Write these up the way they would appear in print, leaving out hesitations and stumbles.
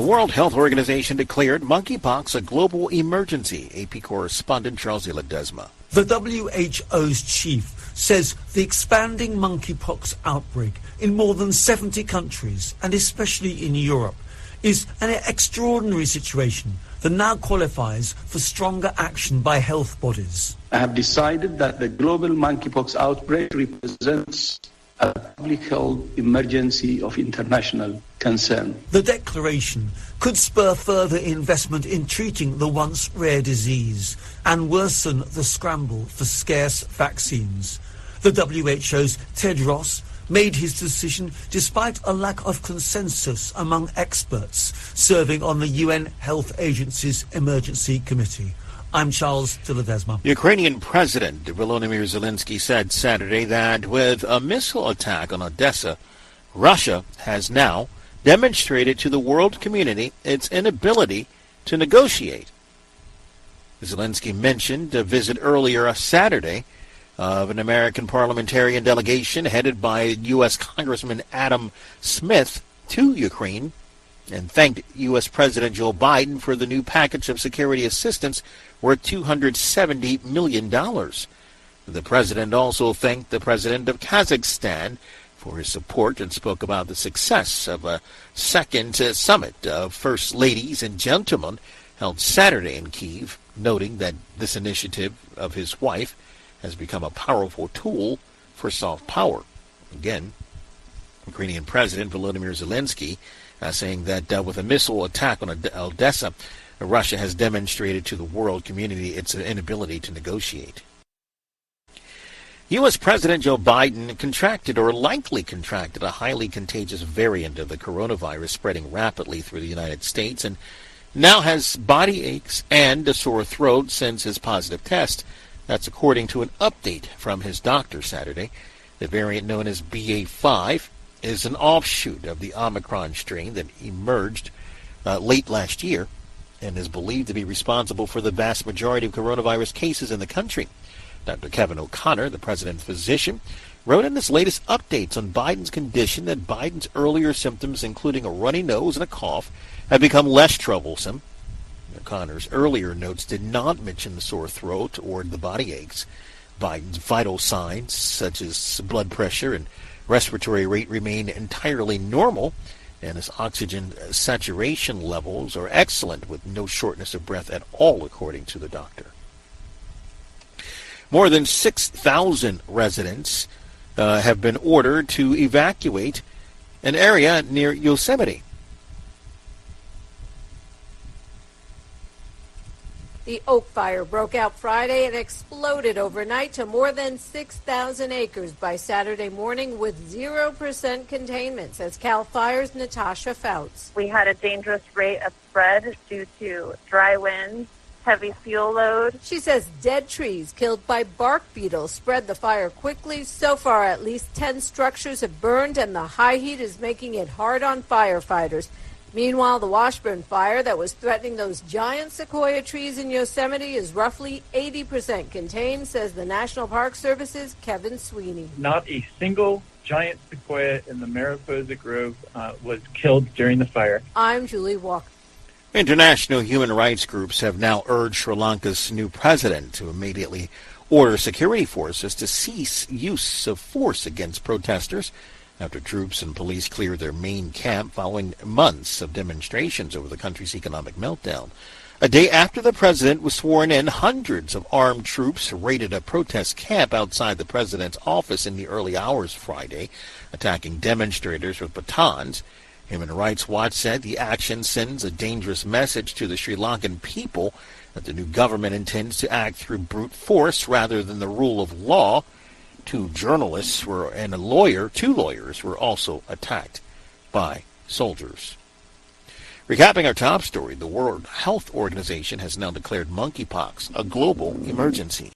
World Health Organization declared monkeypox a global emergency. AP correspondent Charles Ledesma. The WHO's chief says the expanding monkeypox outbreak in more than 70 countries, and especially in Europe, is an extraordinary situation that now qualifies for stronger action by health bodies. I have decided that the global monkeypox outbreak represents a public health emergency of international concern. The declaration could spur further investment in treating the once rare disease and worsen the scramble for scarce vaccines. The WHO's Tedros made his decision despite a lack of consensus among experts serving on the UN Health Agency's Emergency Committee. I'm Charles Ledesma. Ukrainian President Volodymyr Zelensky said Saturday that with a missile attack on Odessa, Russia has now demonstrated to the world community its inability to negotiate. Zelensky mentioned a visit earlier Saturday of an American parliamentarian delegation headed by U.S. Congressman Adam Smith to Ukraine and thanked U.S. President Joe Biden for the new package of security assistance worth $270 million. The president also thanked the president of Kazakhstan for his support and spoke about the success of a second summit of first ladies and gentlemen held Saturday in Kyiv, noting that this initiative of his wife has become a powerful tool for soft power. Again, Ukrainian President Volodymyr Zelensky saying that with a missile attack on Odessa, Russia has demonstrated to the world community its inability to negotiate. U.S. President Joe Biden contracted or likely contracted a highly contagious variant of the coronavirus spreading rapidly through the United States and now has body aches and a sore throat since his positive test. That's according to an update from his doctor Saturday. The variant known as BA.5 is an offshoot of the Omicron strain that emerged late last year and is believed to be responsible for the vast majority of coronavirus cases in the country. Dr. Kevin O'Connor, the president's physician, wrote in his latest updates on Biden's condition that Biden's earlier symptoms, including a runny nose and a cough, have become less troublesome. O'Connor's earlier notes did not mention the sore throat or the body aches. Biden's vital signs, such as blood pressure and respiratory rate, remain entirely normal, and his oxygen saturation levels are excellent with no shortness of breath at all, according to the doctor. More than 6,000 residents have been ordered to evacuate an area near Yosemite. The Oak Fire broke out Friday and exploded overnight to more than 6,000 acres by Saturday morning with 0% containment, says CAL FIRE's Natasha Fouts. We had a dangerous rate of spread due to dry winds, heavy fuel load. She says dead trees killed by bark beetles spread the fire quickly. So far, at least 10 structures have burned, and the high heat is making it hard on firefighters. Meanwhile, the Washburn fire that was threatening those giant sequoia trees in Yosemite is roughly 80% contained, says the National Park Service's Kevin Sweeney. Not a single giant sequoia in the Mariposa Grove was killed during the fire. I'm Julie Walker. International human rights groups have now urged Sri Lanka's new president to immediately order security forces to cease use of force against protesters after troops and police cleared their main camp following months of demonstrations over the country's economic meltdown. A day after the president was sworn in, hundreds of armed troops raided a protest camp outside the president's office in the early hours Friday, attacking demonstrators with batons. Human Rights Watch said the action sends a dangerous message to the Sri Lankan people that the new government intends to act through brute force rather than the rule of law. Two journalists and two lawyers were also attacked by soldiers. Recapping our top story, the World Health Organization has now declared monkeypox a global emergency.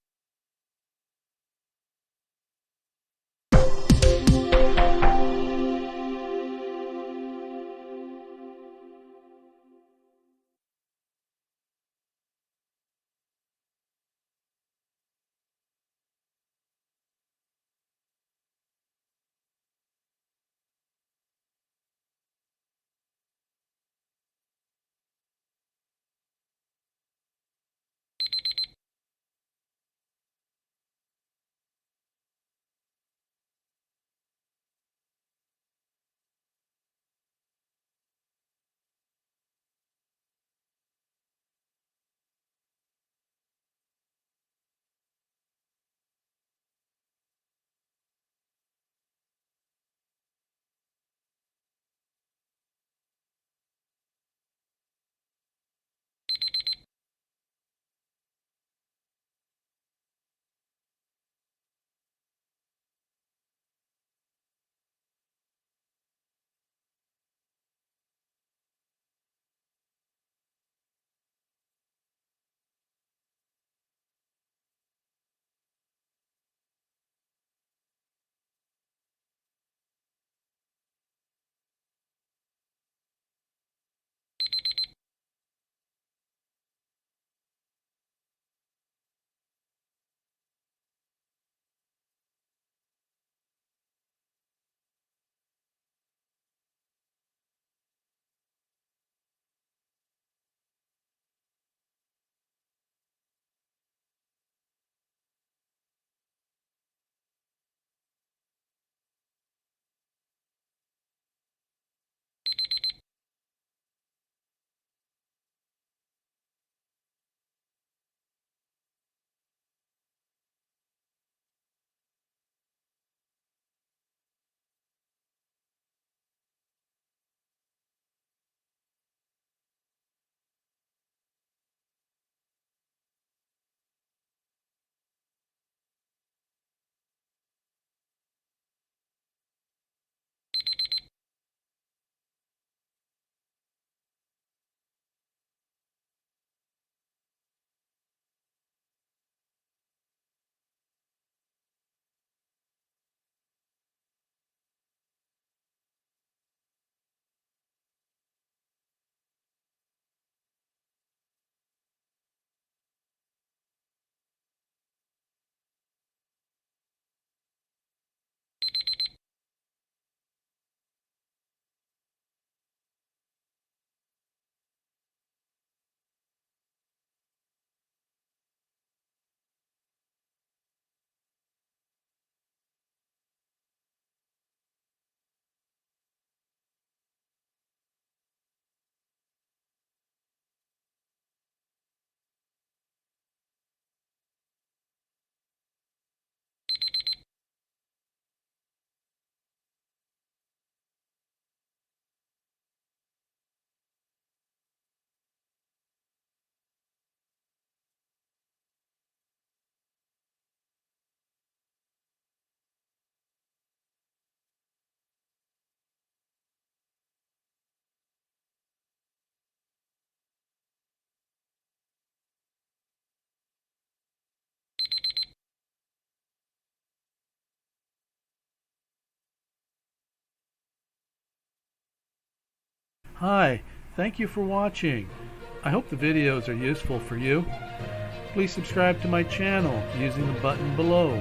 Hi, thank you for watching. I hope the videos are useful for you. Please subscribe to my channel using the button below.